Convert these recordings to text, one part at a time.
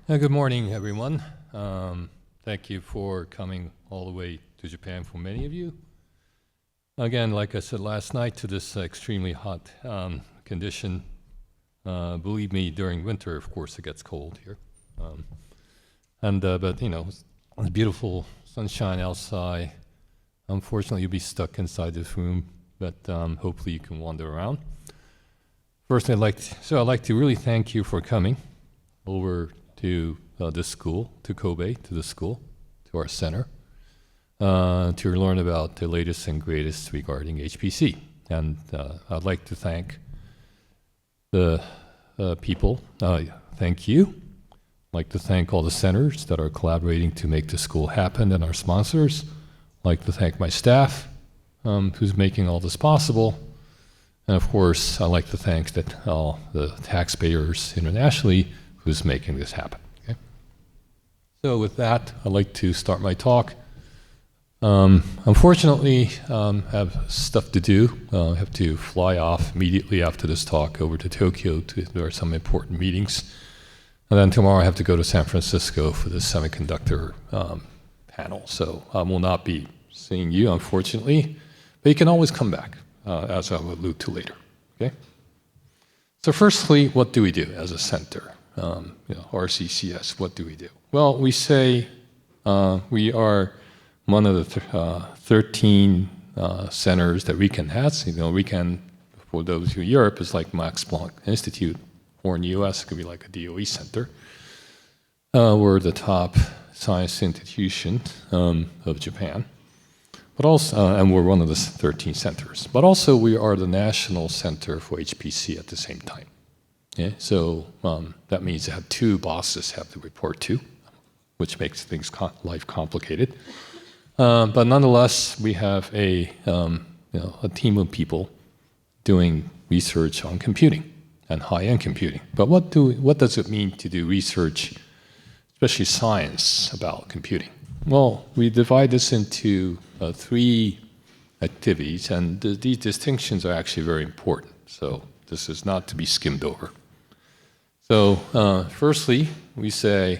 Good morning, everyone. Thank you for coming all the way to Japan for many of you. Again, like I said last night, to this extremely hot condition. Believe me, during winter, of course, it gets cold here. But you know, it's beautiful sunshine outside. Unfortunately, you'll be stuck inside this room, but hopefully you can wander around. First, I'd like to really thank you for coming over to this school, to Kobe, to the school, to our center, to learn about the latest and greatest regarding HPC. And I'd like to thank the people. Thank you. I'd like to thank all the centers that are collaborating to make the school happen and our sponsors. I'd like to thank my staff, who's making all this possible. And of course, I'd like to thank all the taxpayers internationally who's making this happen. Okay? So with that, I'd like to start my talk. Unfortunately, I have stuff to do. I have to fly off immediately after this talk over to Tokyo. There are some important meetings. And then tomorrow I have to go to San Francisco for the semiconductor panel. So I will not be seeing you, unfortunately. But you can always come back, as I will allude to later. Okay? So firstly, what do we do as a center? R-CCS, what do we do? Well, we say we are one of the 13 centers that RIKEN has. RIKEN, for those who in Europe, is like Max Planck Institute, or in the US, it could be like a DOE center. We're the top science institution of Japan. But also, and we're one of the 13 centers. But also, we are the national center for HPC at the same time. Yeah, so that means I have two bosses I have to report to, which makes things life complicated. But nonetheless, we have a team of people doing research on computing and high-end computing. But what does it mean to do research, especially science, about computing? Well, we divide this into three activities, and these distinctions are actually very important. So this is not to be skimmed over. So firstly, we say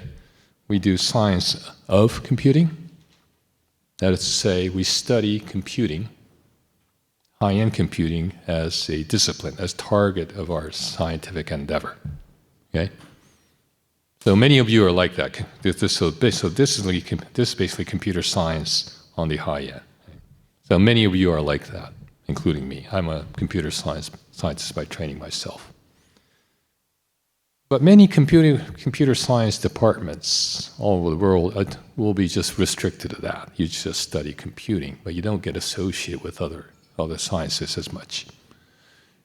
we do science of computing. That is to say, we study computing, high-end computing, as a discipline, as target of our scientific endeavor. Okay? So many of you are like that. So this is basically computer science on the high end. So many of you are like that, including me. I'm a computer scientist by training myself. But many computer science departments all over the world will be just restricted to that. You just study computing, but you don't get associated with other sciences as much.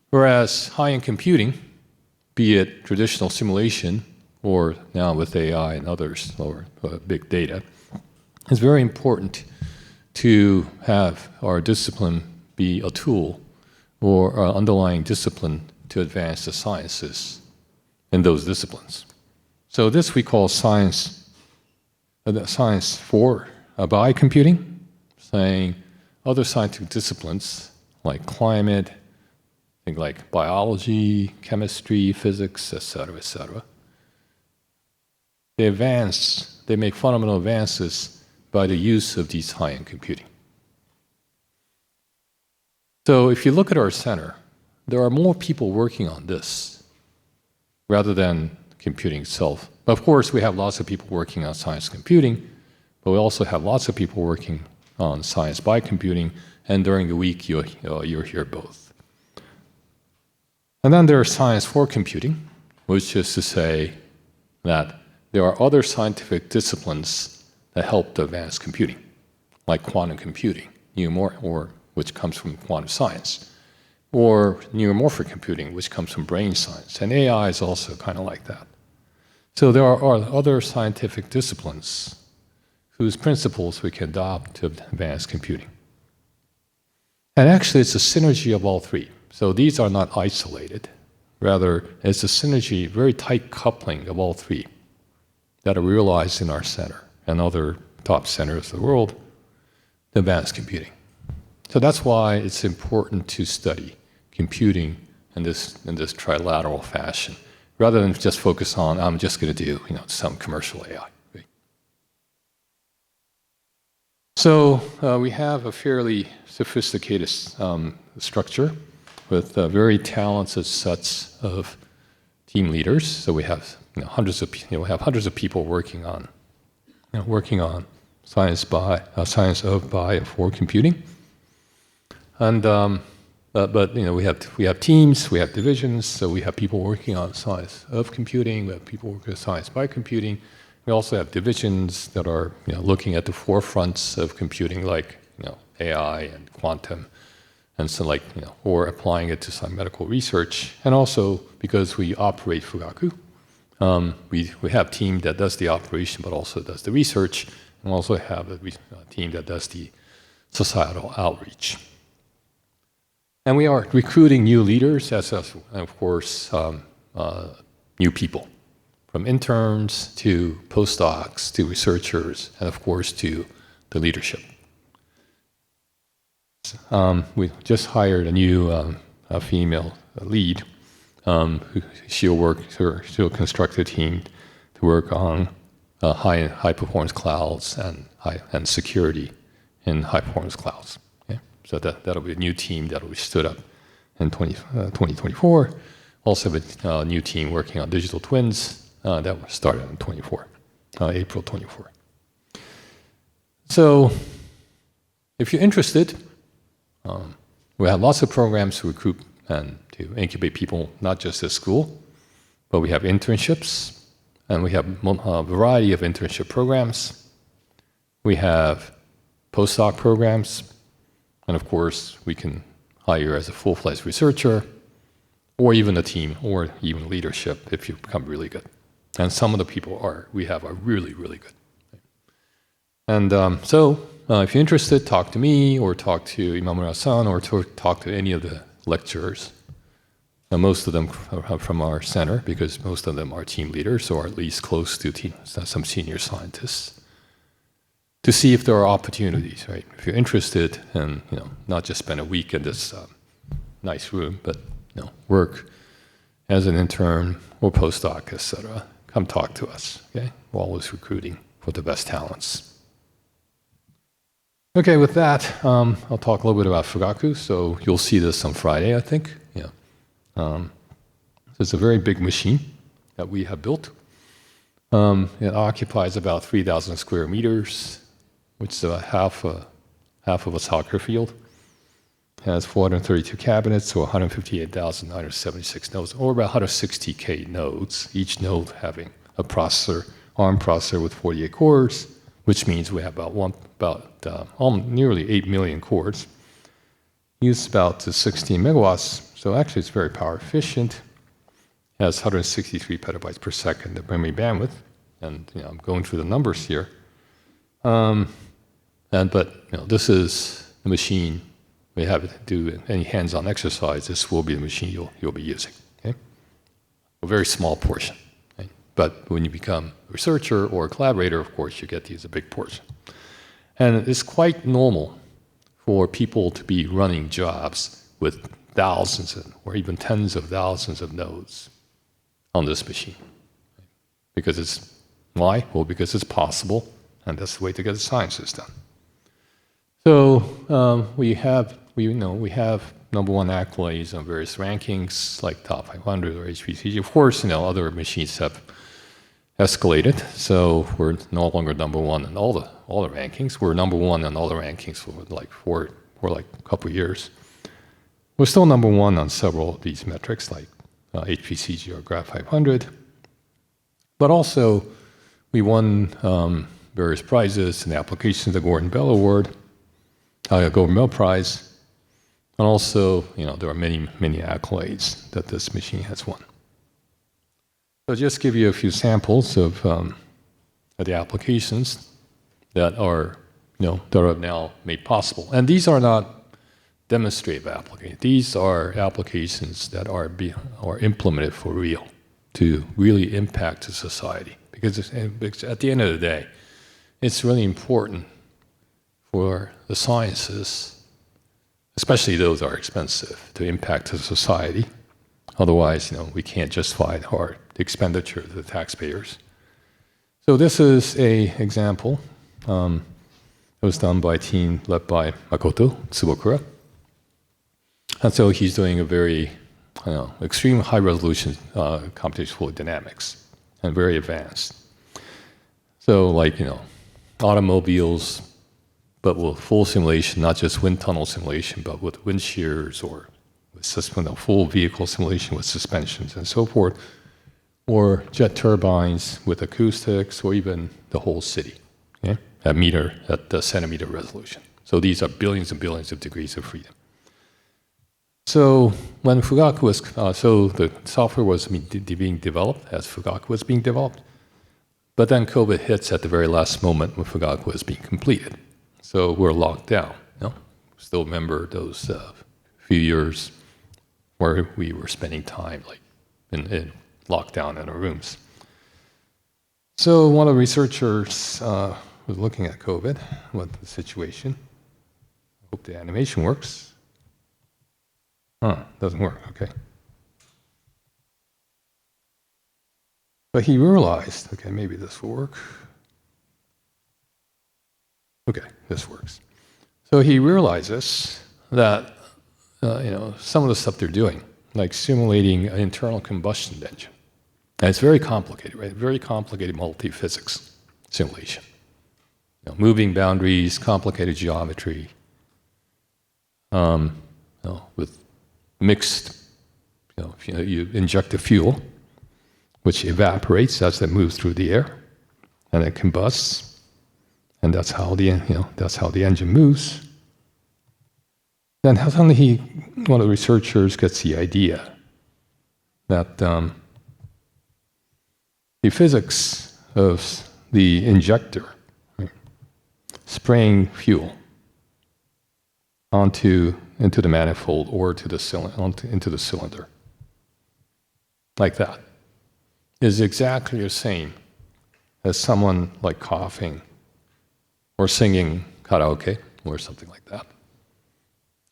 Whereas high-end computing, be it traditional simulation, or now with AI and others, or big data, it's very important to have our discipline be a tool or an underlying discipline to advance the sciences in those disciplines. So this we call science for by computing, saying other scientific disciplines like climate, things like biology, chemistry, physics, etc. They make fundamental advances by the use of these high-end computing. So if you look at our center, there are more people working on this rather than computing itself. But of course, we have lots of people working on science computing, but we also have lots of people working on science by computing, and during the week, you'll hear both. And then there's science for computing, which is to say that there are other scientific disciplines that help to advance computing, like quantum computing, which comes from quantum science, or neuromorphic computing, which comes from brain science. And AI is also kind of like that. So there are other scientific disciplines whose principles we can adopt to advance computing. And actually, it's a synergy of all three. So these are not isolated. Rather, it's a synergy, very tight coupling of all three that are realized in our center and other top centers of the world to advance computing. So that's why it's important to study computing in this trilateral fashion, rather than just focus on, I'm just going to do some commercial AI. Right? So we have a fairly sophisticated structure with very talented sets of team leaders. So we have hundreds of people working on science of, by, and for computing. And but we have teams, we have divisions. So we have people working on science of computing. We have people working on science by computing. We also have divisions that are looking at the forefronts of computing, like AI and quantum, and so or applying it to some medical research. And also because we operate Fugaku, we have a team that does the operation but also does the research, and also have a team that does the societal outreach. And we are recruiting new leaders, and of course new people, from interns to postdocs to researchers, and of course to the leadership. We just hired a new female lead. She'll construct a team to work on high performance clouds and security in high performance clouds. Okay? So that'll be a new team that will be stood up in 2024. Also have a new team working on digital twins that will start in April 24. So if you're interested, we have lots of programs to recruit and to incubate people, not just at school, but we have internships, and we have a variety of internship programs. We have postdoc programs, and of course, we can hire as a full-fledged researcher, or even a team, or even leadership if you become really good. And some of the people we have are really, really good. And so if you're interested, talk to me, or talk to Imamura-san, or talk to any of the lecturers. And most of them are from our center, because most of them are team leaders, or at least close to some senior scientists, to see if there are opportunities, right? If you're interested, and not just spend a week in this nice room, but work as an intern or postdoc, etc., come talk to us. Okay, we're always recruiting for the best talents. Okay, with that, I'll talk a little bit about Fugaku. So you'll see this on Friday, I think. It's a very big machine that we have built. It occupies about 3,000 square meters, which is about half of a soccer field. It has 432 cabinets, so 158,976 nodes, or about 160K nodes, each node having a processor, ARM processor with 48 cores, which means we have nearly 8 million cores. Uses about 16 megawatts, so actually it's very power efficient. It has 163 petabytes per second of memory bandwidth, and I'm going through the numbers here. But this is the machine. We have to do any hands-on exercise. This will be the machine you'll be using. Okay? A very small portion. Okay? But when you become a researcher or a collaborator, of course, you get to use a big portion. And it's quite normal for people to be running jobs with thousands or even tens of thousands of nodes on this machine. Because why? Well, because it's possible, and that's the way to get the sciences done. So we have number one accolades on various rankings, like top 500 or HPC. Of course, other machines have escalated, so we're no longer number one in all the rankings. We're number one in all the rankings for a couple of years. We're still number one on several of these metrics, like HPCG or Graph 500. But also, we won various prizes in the applications of the Gordon Bell Award, Gordon Bell Prize, and also, there are many, many accolades that this machine has won. So just give you a few samples of the applications that are now made possible. And these are not demonstrative applications. These are applications that are implemented for real, to really impact the society. Because at the end of the day, it's really important for the sciences, especially those that are expensive, to impact the society Otherwise, we can't justify our expenditure to the taxpayers. So this is an example. It was done by a team led by Makoto Tsubokura. And so he's doing a very extreme high-resolution computational dynamics, and very advanced. So like, automobiles, but with full simulation, not just wind tunnel simulation, but with wind shears or with full vehicle simulation with suspensions and so forth, or jet turbines with acoustics, or even the whole city, at the centimeter resolution. So these are billions and billions of degrees of freedom. So when Fugaku was, so the software was being developed as Fugaku was being developed, but then COVID hits at the very last moment when Fugaku was being completed. So we're locked down. Still remember those few years where we were spending time like in lockdown in our rooms. So one of the researchers was looking at COVID, what the situation. I hope the animation works. Doesn't work, okay. But he realized, okay, maybe this will work. Okay, this works. So he realizes that, some of the stuff they're doing, like simulating an internal combustion engine, and it's very complicated, right? Very complicated multi-physics simulation. Moving boundaries, complicated geometry, with mixed, you inject the fuel, which evaporates as it moves through the air, and it combusts, and that's how the engine moves. Then suddenly one of the researchers gets the idea that the physics of the injector, spraying fuel into the manifold or into the cylinder, like that, is exactly the same as someone like coughing or singing karaoke or something like that,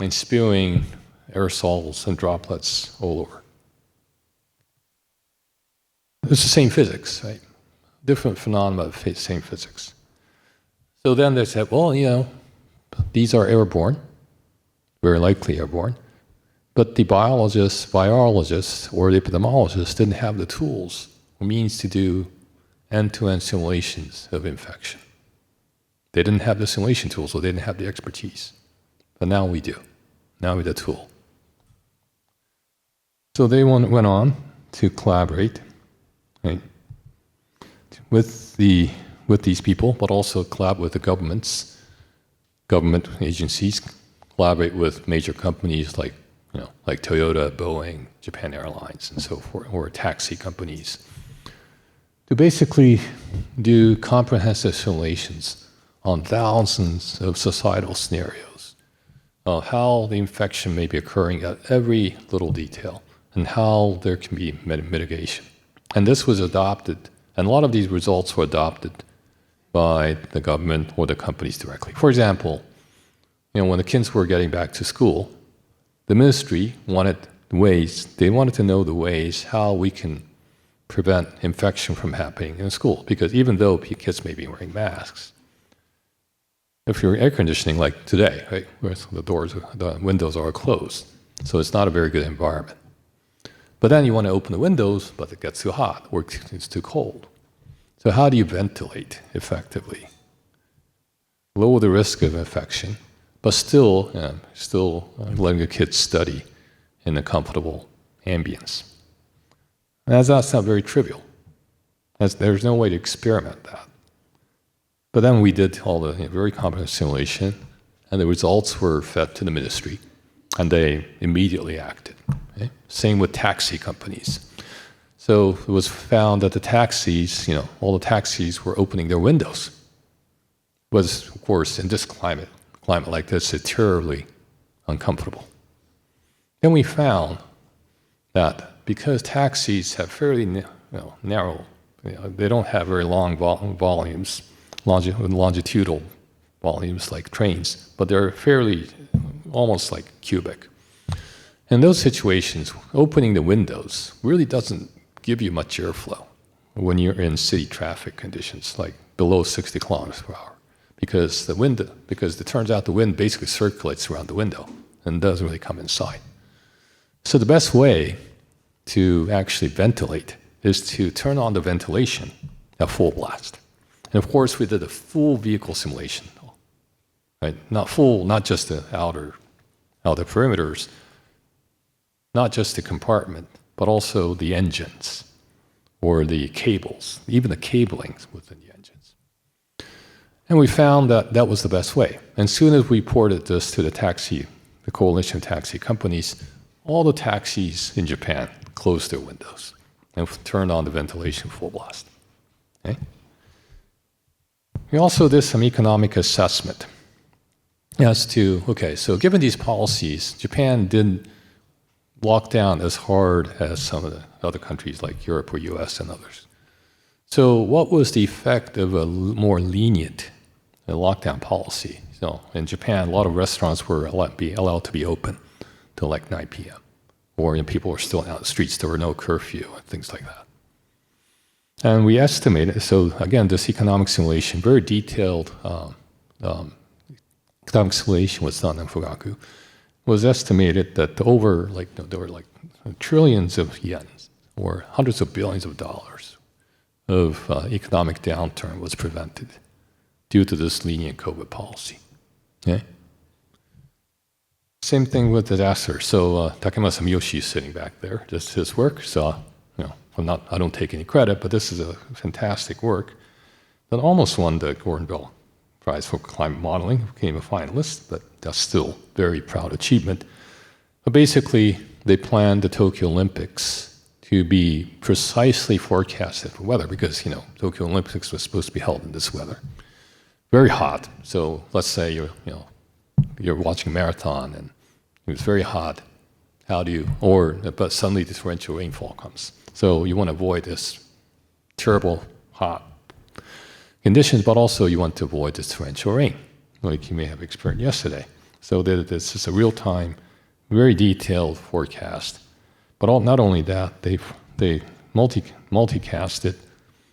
and spewing aerosols and droplets all over. It's the same physics, right? Different phenomena of the same physics. So then they said, well, these are airborne, very likely airborne, but the biologists, or the epidemiologists didn't have the tools or means to do end-to-end simulations of infection. They didn't have the simulation tools, so they didn't have the expertise. But now we do. Now we have the tool. So they went on to collaborate, right, with these people, but also collaborate with the government agencies, collaborate with major companies like Toyota, Boeing, Japan Airlines, and so forth, or taxi companies, to basically do comprehensive simulations on thousands of societal scenarios of how the infection may be occurring at every little detail and how there can be mitigation. And this was adopted, and a lot of these results were adopted by the government or the companies directly. For example, when the kids were getting back to school, the ministry wanted to know the ways how we can prevent infection from happening in school. Because even though kids may be wearing masks, if you're air conditioning like today, right, where the windows are closed, so it's not a very good environment. But then you want to open the windows, but it gets too hot or it's too cold. So how do you ventilate effectively? Lower the risk of infection, but still letting the kids study in a comfortable ambience. And that's not very trivial. There's no way to experiment that. But then we did all the very comprehensive simulation, and the results were fed to the ministry, and they immediately acted. Okay? Same with taxi companies. So it was found that the taxis, all the taxis were opening their windows. It was, of course, in this climate like this, it's terribly uncomfortable. Then we found that because taxis have fairly narrow, they don't have very long volumes, longitudinal volumes like trains, but they're fairly almost like cubic. In those situations, opening the windows really doesn't give you much airflow when you're in city traffic conditions, like below 60 kilometers per hour, because it turns out the wind basically circulates around the window and doesn't really come inside. So the best way to actually ventilate is to turn on the ventilation at full blast. And of course, we did a full vehicle simulation, right? Not just the outer perimeters, not just the compartment, but also the engines or the cables, even the cabling within the engines. And we found that that was the best way. And as soon as we ported this to the coalition of taxi companies, all the taxis in Japan closed their windows and turned on the ventilation full blast. Okay? We also did some economic assessment as to, okay, so given these policies, Japan didn't lock down as hard as some of the other countries like Europe or US and others. So what was the effect of a more lenient lockdown policy? So in Japan, a lot of restaurants were allowed to be open till like 9 p.m. Or people were still out in the streets, there were no curfew and things like that. And we estimated, so again, this economic simulation, very detailed economic simulation was done in Fugaku, was estimated that there were like trillions of yen or hundreds of billions of dollars of economic downturn was prevented due to this lenient COVID policy. Okay? Same thing with disaster. So Takemasa Miyoshi is sitting back there, just his work. So I don't take any credit, but this is a fantastic work that almost won the Gordon Bell Prize for Climate Modeling, became a finalist, but that's still a very proud achievement. But basically, they planned the Tokyo Olympics to be precisely forecasted for weather because, Tokyo Olympics was supposed to be held in this weather. Very hot. So let's say you're watching a marathon and it was very hot. But suddenly the torrential rainfall comes. So you want to avoid this terrible hot conditions, but also you want to avoid this torrential rain, like you may have experienced yesterday. So this is a real-time, very detailed forecast. But not only that, they multicasted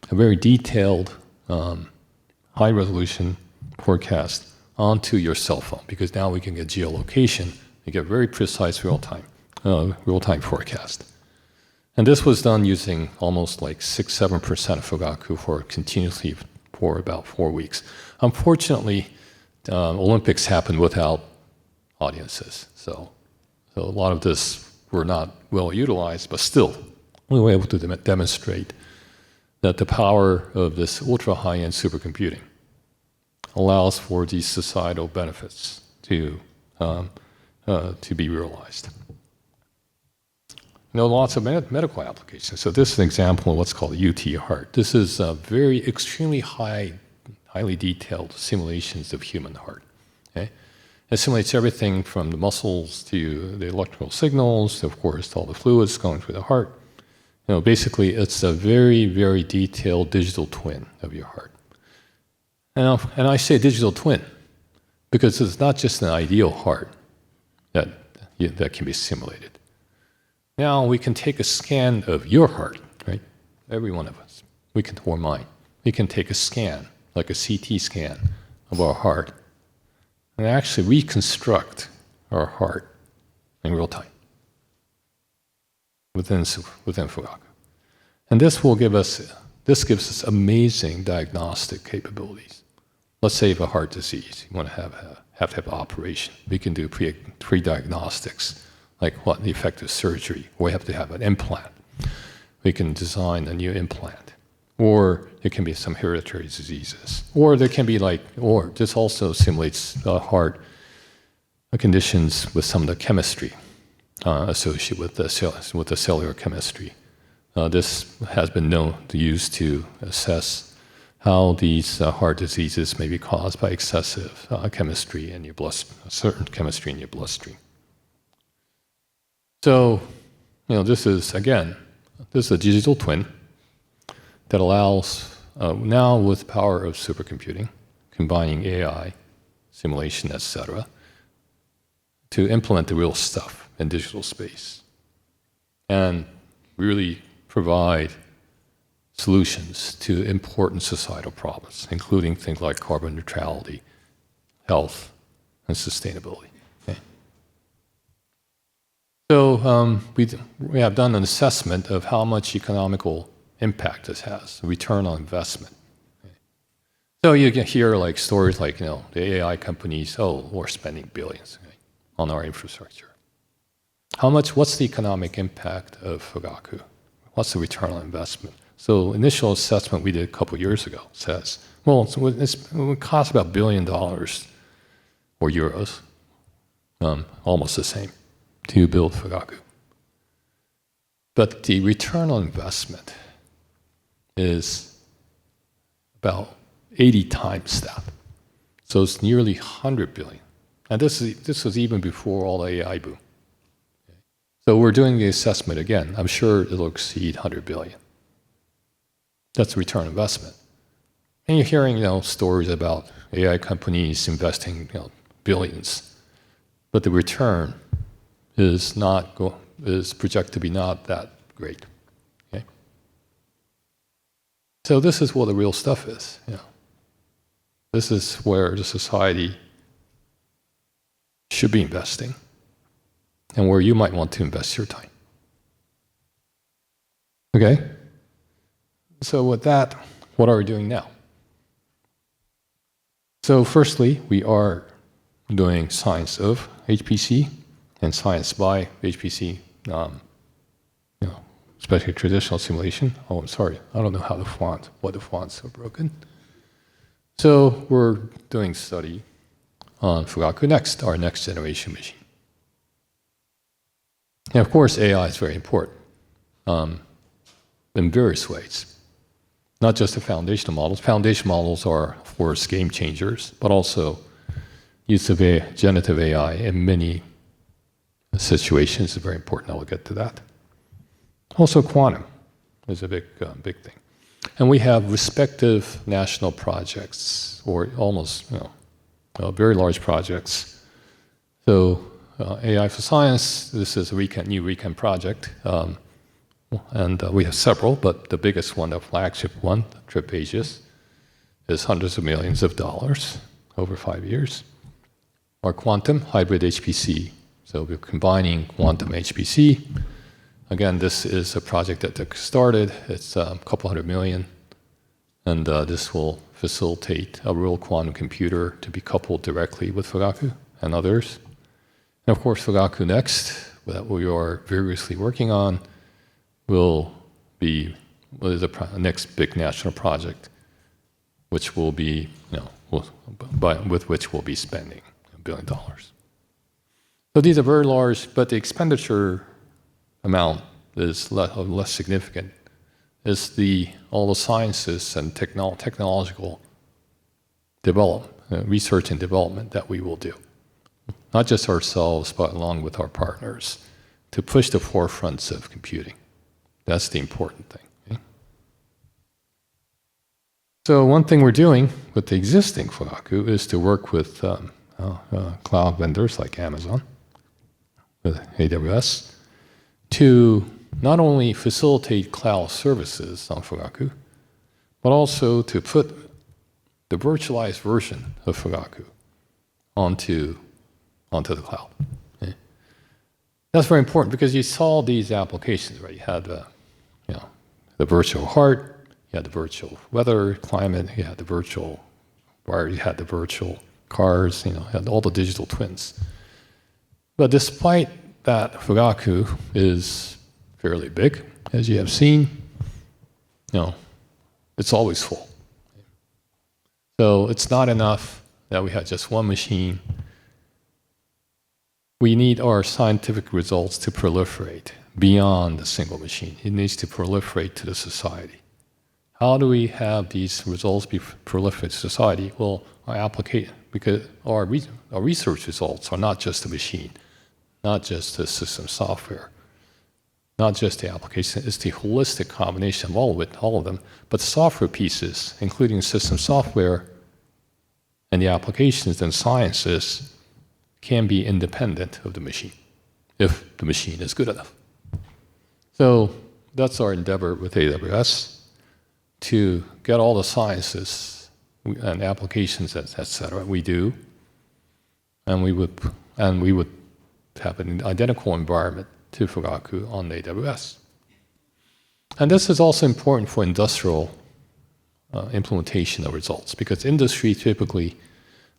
a very detailed, high-resolution forecast onto your cell phone, because now we can get geolocation, we get very precise real-time forecast. And this was done using almost like 6-7% of Fugaku for about 4 weeks. Unfortunately, Olympics happened without audiences, so a lot of this were not well utilized, but still, we were able to demonstrate that the power of this ultra-high-end supercomputing allows for these societal benefits to be realized. Lots of medical applications. So this is an example of what's called a UT heart. This is very extremely highly detailed simulations of human heart. Okay? It simulates everything from the muscles to the electrical signals, to, of course, all the fluids going through the heart. Basically, it's a very, very detailed digital twin of your heart. And I say digital twin because it's not just an ideal heart that can be simulated. Now we can take a scan of your heart, right? Every one of us. Or mine. We can take a scan, like a CT scan of our heart, and actually reconstruct our heart in real time within Fugaku. And this gives us amazing diagnostic capabilities. Let's say you have a heart disease, you want to have to have an operation. We can do pre-diagnostics. Like what the effect of surgery, or we have to have an implant. We can design a new implant. Or it can be some hereditary diseases. Or there can be this also simulates heart conditions with some of the chemistry associated with the cellular chemistry. This has been known to use to assess how these heart diseases may be caused by excessive chemistry in your certain chemistry in your bloodstream. So, this is a digital twin that allows, now with power of supercomputing, combining AI, simulation, etc., to implement the real stuff. in digital space and really provide solutions to important societal problems, including things like carbon neutrality, health, and sustainability. Okay. So we have done an assessment of how much economical impact this has, return on investment. Okay. So you can hear like stories like, the AI companies, we're spending billions, okay, on our infrastructure. What's the economic impact of Fugaku? What's the return on investment? So initial assessment we did a couple of years ago says, it would cost about $1 billion or euros, almost the same, to build Fugaku. But the return on investment is about 80 times that. So it's nearly 100 billion. And this was even before all the AI boom. Okay. So we're doing the assessment again. I'm sure it'll exceed 100 billion. That's return on investment. And you're hearing, stories about AI companies investing, billions, but the return is projected to be not that great. Okay? So this is what the real stuff is. This is where the society should be investing, and where you might want to invest your time. Okay. So with that, what are we doing now? So firstly, we are doing science of HPC and science by HPC, especially traditional simulation. Oh, I'm sorry, I don't know what the fonts are broken. So we're doing study on Fugaku Next, our next generation machine. And of course, AI is very important in various ways. Not just the foundational models. Foundational models are, of course, game changers, but also use of generative AI in many situations is very important. I will get to that. Also, quantum is a big thing. And we have respective national projects, or almost, very large projects. So AI for Science, this is a new RIKEN project. And we have several, but the biggest one, the flagship one, Trip Aegis, is hundreds of millions of dollars over 5 years. Our quantum hybrid HPC, so we're combining quantum HPC. Again, this is a project that started. It's a couple $100 million, and this will facilitate a real quantum computer to be coupled directly with Fugaku and others. And of course, Fugaku Next, that we are vigorously working on, will be the next big national project, which will be, with which we'll be spending $1 billion. So these are very large, but the expenditure amount is less significant. It's all the sciences and technological development, research and development that we will do, not just ourselves, but along with our partners, to push the forefronts of computing. That's the important thing. Okay? So one thing we're doing with the existing Fugaku is to work with cloud vendors like Amazon, with AWS, to not only facilitate cloud services on Fugaku, but also to put the virtualized version of Fugaku onto the cloud. Okay? That's very important because you saw these applications, right? You had the virtual heart, you had the virtual weather, climate, you had the virtual wire, you had the virtual cars, you had all the digital twins. But despite that, Fugaku is fairly big, as you have seen. It's always full. So it's not enough that we have just one machine. We need our scientific results to proliferate beyond a single machine. It needs to proliferate to the society. How do we have these results proliferate to society? Well, because our research results are not just a machine, not just the system software, not just the application. It's the holistic combination of all of them. But the software pieces, including system software and the applications and sciences, can be independent of the machine. if the machine is good enough. So that's our endeavor with AWS, to get all the sciences and applications, et cetera, we do, and we would have an identical environment to Fugaku on AWS. And this is also important for industrial implementation of results, because industry typically,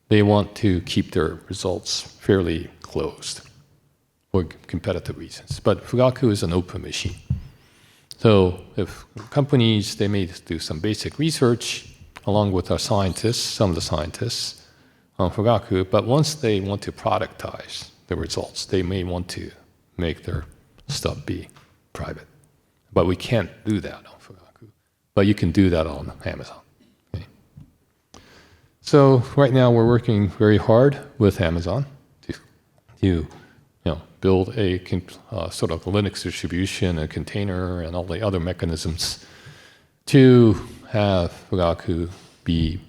they want to keep their results fairly closed for competitive reasons. But Fugaku is an open machine. So if companies, they may do some basic research along with our scientists, some of the scientists on Fugaku, but once they want to productize the results, they may want to make their stuff be private. But we can't do that on Fugaku. But you can do that on Amazon. Okay. So right now we're working very hard with Amazon to build a sort of Linux distribution, a container, and all the other mechanisms to have Fugaku be,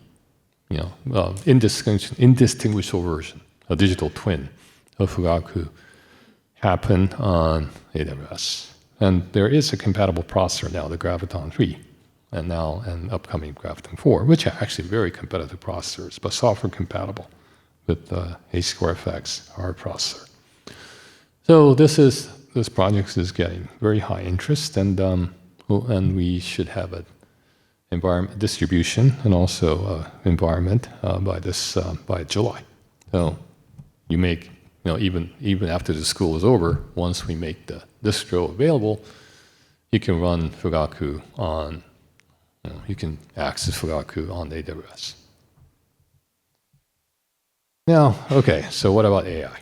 indistinguishable version, a digital twin of Fugaku happen on AWS. And there is a compatible processor now, the Graviton 3, and now an upcoming Graviton 4, which are actually very competitive processors, but software compatible with A2FX, our processor. So this project is getting very high interest, and we should have an environment distribution and also environment by July. So you make even after the school is over, once we make the distro available, you can run Fugaku on, you can access Fugaku on AWS. Now, okay, so what about AI?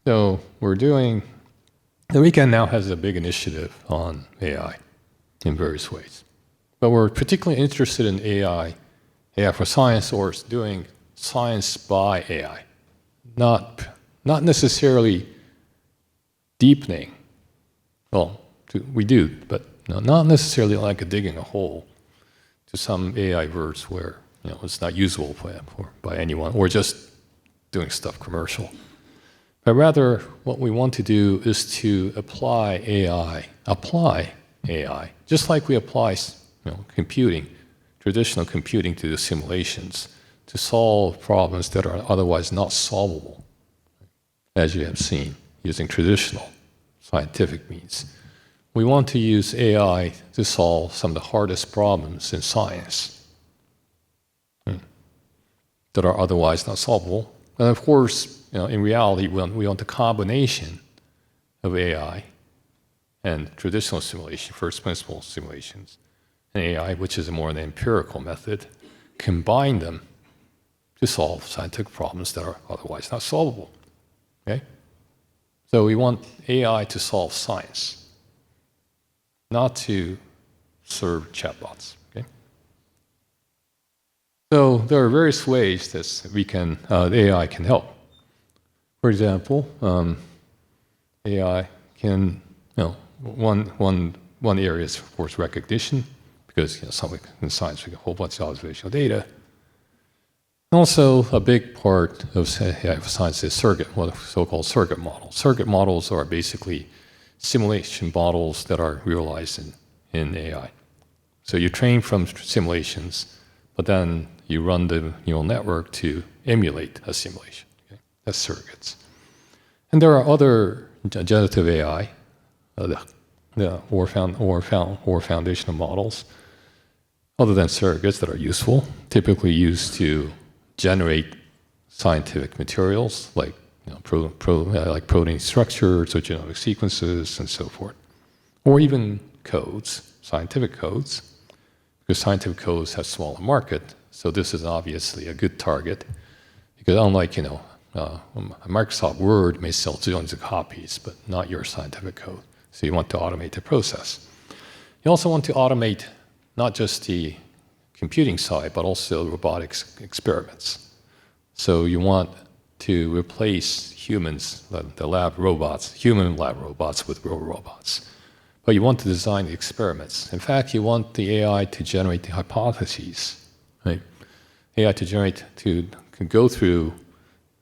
So the RIKEN now has a big initiative on AI in various ways. But we're particularly interested in AI for science, or doing science by AI. Not necessarily deepening. Well, we do, but not necessarily like digging a hole to some AI verse where it's not usable by anyone, or just doing stuff commercial. But rather, what we want to do is to apply AI, just like we apply traditional computing to the simulations, to solve problems that are otherwise not solvable, as you have seen, using traditional scientific means. We want to use AI to solve some of the hardest problems in science that are otherwise not solvable. And of course, in reality, we want the combination of AI and traditional simulation, first principle simulations, and AI, which is more an empirical method, combine them to solve scientific problems that are otherwise not solvable. Okay? So we want AI to solve science, not to serve chatbots. Okay? So there are various ways that AI can help. For example, AI can, one area is of course recognition, because in science we get a whole bunch of observational data. Also, a big part of science is so-called circuit models. Circuit models are basically simulation models that are realized in AI. So you train from simulations, but then you run the neural network to emulate a simulation. Okay? That's surrogates. And there are other generative AI, or foundational models, other than surrogates, that are useful, typically used to generate scientific materials like like protein structures or genomic sequences and so forth, or even codes, scientific codes, because scientific codes have smaller market. So this is obviously a good target, because unlike Microsoft Word may sell zillions of copies, but not your scientific code. So you want to automate the process. You also want to automate not just the computing side, but also robotics experiments. So you want to replace humans, the lab robots, human lab robots with robots. But you want to design the experiments. In fact, you want the AI to generate the hypotheses, right? AI to go through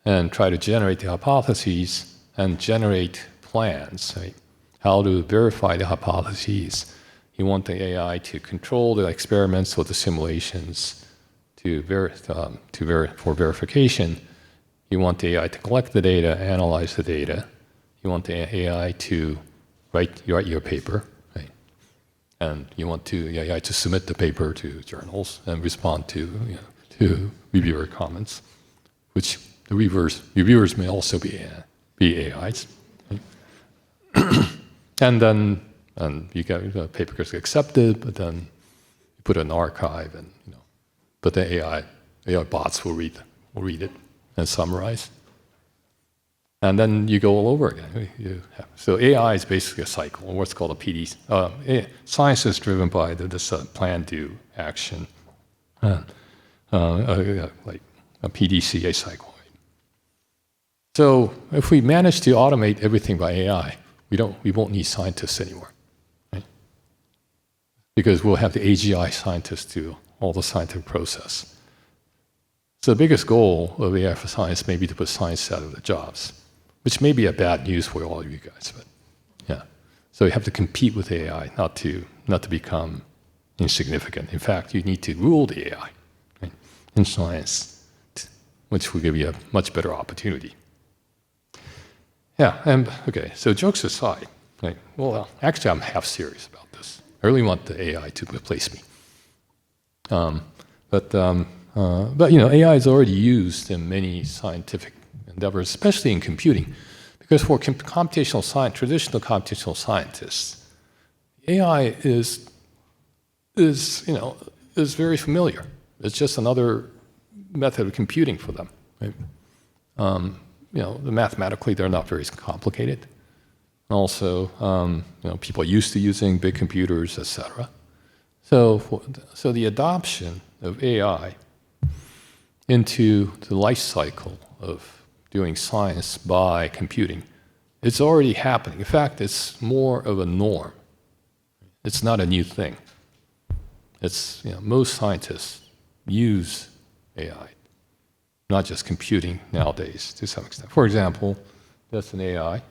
and try to generate the hypotheses and generate plans, right? How to verify the hypotheses. You want the AI to control the experiments or the simulations for verification. You want the AI to collect the data, analyze the data. You want the AI to write your paper, right? And you want the AI to submit the paper to journals and respond to reviewer comments, which the reviewers may also be AIs. Right? And you get the paper gets accepted, but then you put it in an archive, and but the AI bots will read it and summarize, and then you go all over again. So AI is basically a cycle, what's called a PD. Science is driven by this plan, do, action, like a PDCA cycle. So if we manage to automate everything by AI, we won't need scientists anymore, right? Because we'll have the AGI scientists do all the scientific process. So the biggest goal of AI for science may be to put science out of the jobs, which may be a bad news for all of you guys, but yeah. So you have to compete with AI, not to become insignificant. In fact, you need to rule the AI, right, in science, which will give you a much better opportunity. Yeah, and okay, so jokes aside, right, well, actually I'm half serious about this. I really want the AI to replace me. But AI is already used in many scientific endeavors, especially in computing, because for computational science, traditional computational scientists, AI is very familiar. It's just another method of computing for them. Right? Mathematically, they're not very complicated. Also, people are used to using big computers, etc. So the adoption of AI into the life cycle of doing science by computing, it's already happening. In fact, it's more of a norm. It's not a new thing. It's most scientists use AI, not just computing nowadays to some extent. For example, that's an AI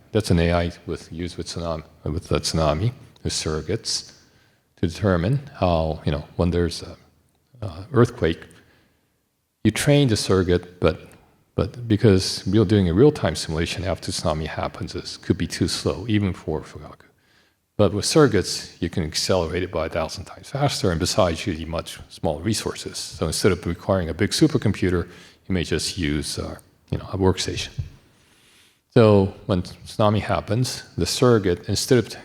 used with tsunami, with surrogates, to determine how, when there's an earthquake, you train the surrogate, but because doing a real-time simulation after tsunami happens could be too slow, even for Fugaku. But with surrogates, you can accelerate it by 1,000 times faster, and besides, you need much smaller resources. So instead of requiring a big supercomputer, you may just use a workstation. So when tsunami happens, the surrogate, instead of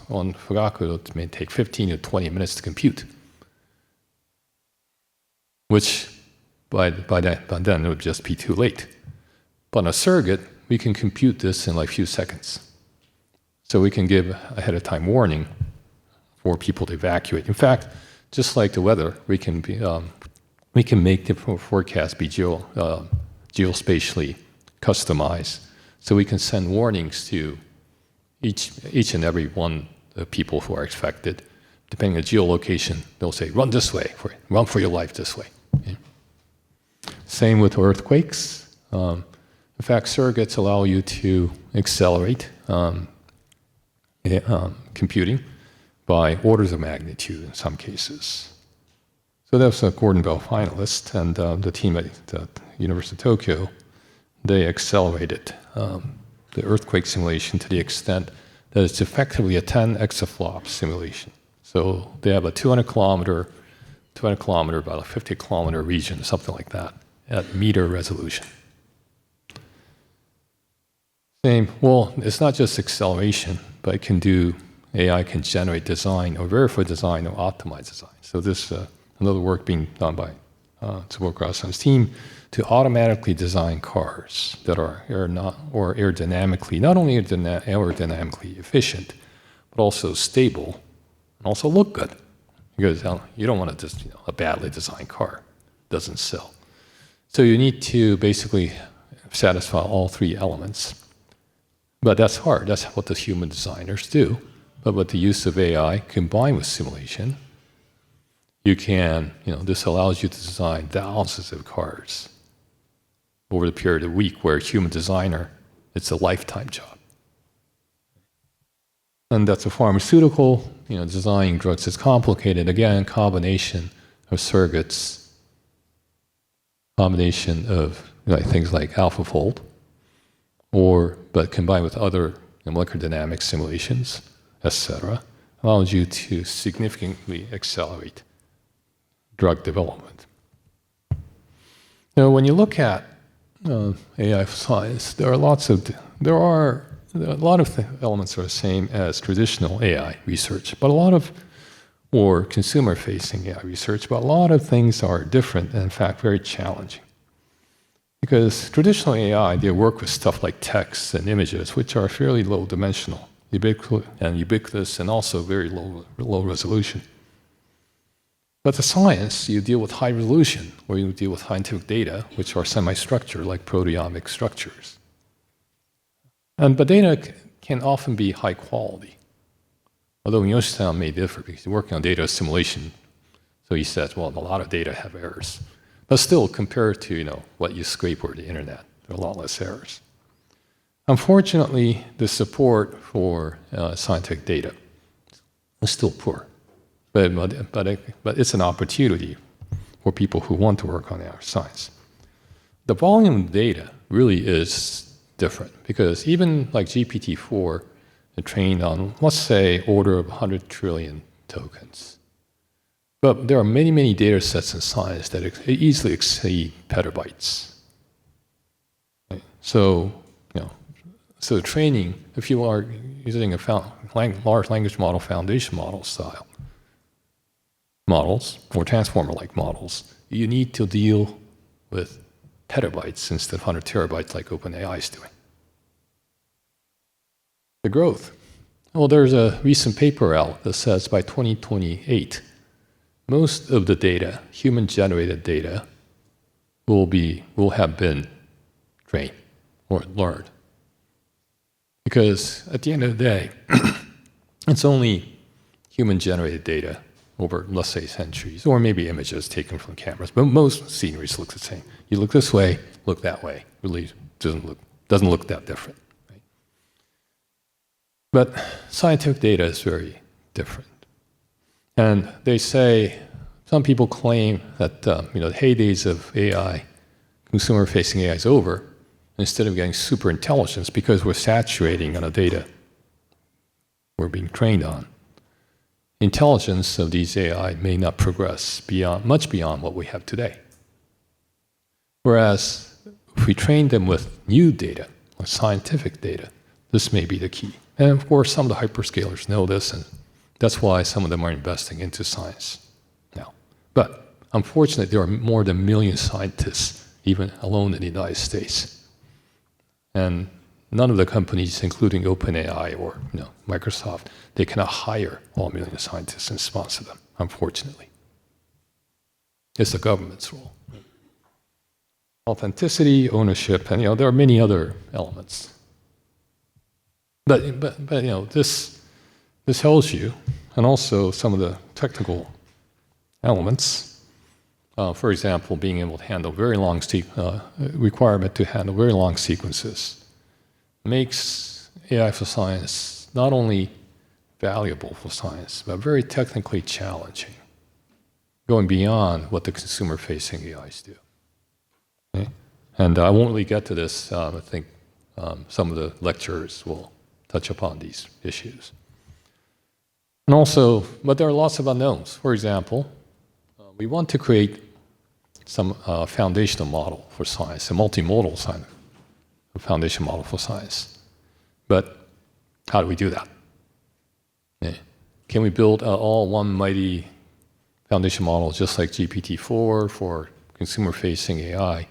on Fugaku, it may take 15 to 20 minutes to compute, which by then it would just be too late. But on a surrogate, we can compute this in like a few seconds. So we can give ahead of time warning for people to evacuate. In fact, just like the weather, we can make the forecast be geospatially customized. So we can send warnings to each and every one of the people who are affected. Depending on the geolocation, they'll say, run this way, run for your life this way. Okay? Same with earthquakes. In fact, surrogates allow you to accelerate computing by orders of magnitude in some cases. So that was a Gordon Bell finalist, and the team at the University of Tokyo, they accelerated the earthquake simulation to the extent that it's effectively a 10 exaflop simulation. So they have a 200 kilometer, about a 50 kilometer region, something like that, at meter resolution. Same, well, it's not just acceleration, but AI can generate design or verify design or optimize design. So this another work being done by Tsuboka-san's team to automatically design cars that are aerodynamically, not only aerodynamically efficient, but also stable and also look good. Because you don't want to just, a badly designed car. It doesn't sell. So you need to basically satisfy all three elements. But that's hard. That's what the human designers do. But with the use of AI combined with simulation, you can, this allows you to design thousands of cars over the period of a week, where a human designer, it's a lifetime job. And that's a pharmaceutical, designing drugs is complicated. Again, combination of surrogates, combination of things like AlphaFold, but combined with other molecular dynamics simulations, etc., allows you to significantly accelerate drug development. Now, when you look at AI for science, there are a lot of elements are the same as traditional AI research, but or consumer-facing AI research, but a lot of things are different and, in fact, very challenging. Because traditional AI, they work with stuff like text and images, which are fairly low-dimensional, ubiquitous, and also very low resolution. But the science, you deal with high resolution, or you deal with scientific data, which are semi-structured, like proteomic structures. But data can often be high quality. Although Yoshida may differ, because he's working on data assimilation, so he says, well, a lot of data have errors. But still, compared to what you scrape over the internet, there are a lot less errors. Unfortunately, the support for scientific data is still poor. But it's an opportunity for people who want to work on our science. The volume of data really is different, because even like GPT-4 is trained on, let's say, order of 100 trillion tokens. But there are many, many data sets in science that easily exceed petabytes. Right? So training, if you are using a large language model, foundation model style models, or transformer-like models, you need to deal with petabytes instead of 100 terabytes like OpenAI is doing. The growth. Well, there's a recent paper out that says by 2028, most of the data, human-generated data, will have been trained or learned. Because at the end of the day, it's only human-generated data over, let's say, centuries, or maybe images taken from cameras. But most sceneries look the same. You look this way, look that way. Really doesn't look that different. Right? But scientific data is very different. And they say, some people claim that the heydays of AI, consumer-facing AI is over, instead of getting super intelligence, because we're saturating on the data we're being trained on. Intelligence of these AI may not progress much beyond what we have today. Whereas if we train them with new data, or scientific data, this may be the key. And of course, some of the hyperscalers know this, and that's why some of them are investing into science now. But unfortunately, there are more than 1 million scientists, even alone in the United States. And none of the companies, including OpenAI or Microsoft, they cannot hire all 1 million scientists and sponsor them, unfortunately. It's the government's role. Authenticity, ownership, and there are many other elements. But this tells you, and also some of the technical elements. For example, being able to handle very long requirement to handle very long sequences makes AI for science not only valuable for science, but very technically challenging, going beyond what the consumer-facing AIs do. Okay? And I won't really get to this. I think some of the lecturers will touch upon these issues. And also, but there are lots of unknowns. For example, we want to create some foundational model for science, a multimodal foundation model for science. But how do we do that? Yeah. Can we build all one mighty foundation model just like GPT-4 for consumer-facing AI?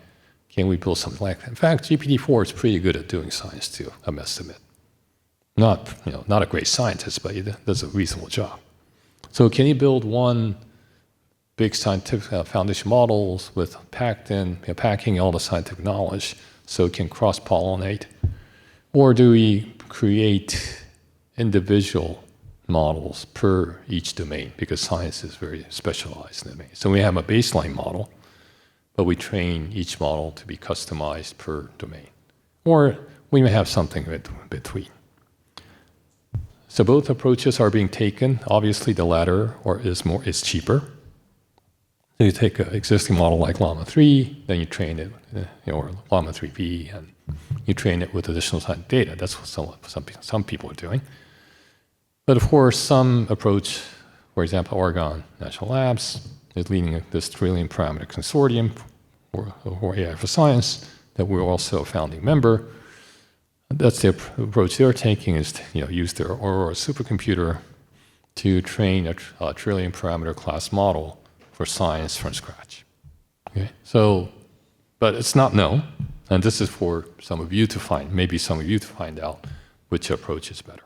Can we build something like that? In fact, GPT-4 is pretty good at doing science too, I must admit. Not a great scientist, but he does a reasonable job. So can you build one big scientific foundation models with packing all the scientific knowledge so it can cross-pollinate? Or do we create individual models per each domain? Because science is very specialized in domain. So we have a baseline model, but we train each model to be customized per domain. Or we may have something in between. So both approaches are being taken. Obviously, the latter is cheaper. So you take an existing model like Llama 3, then you train it, or Llama 3B, and you train it with additional data. That's what some people are doing. But of course, some approach, for example, Oregon National Labs, is leading this trillion parameter consortium for AI for science that we're also a founding member. That's the approach they're taking, is to use their Aurora supercomputer to train a trillion parameter class model for science from scratch. Okay? So, but it's not known, and this is for some of you to find, maybe some of you to find out which approach is better.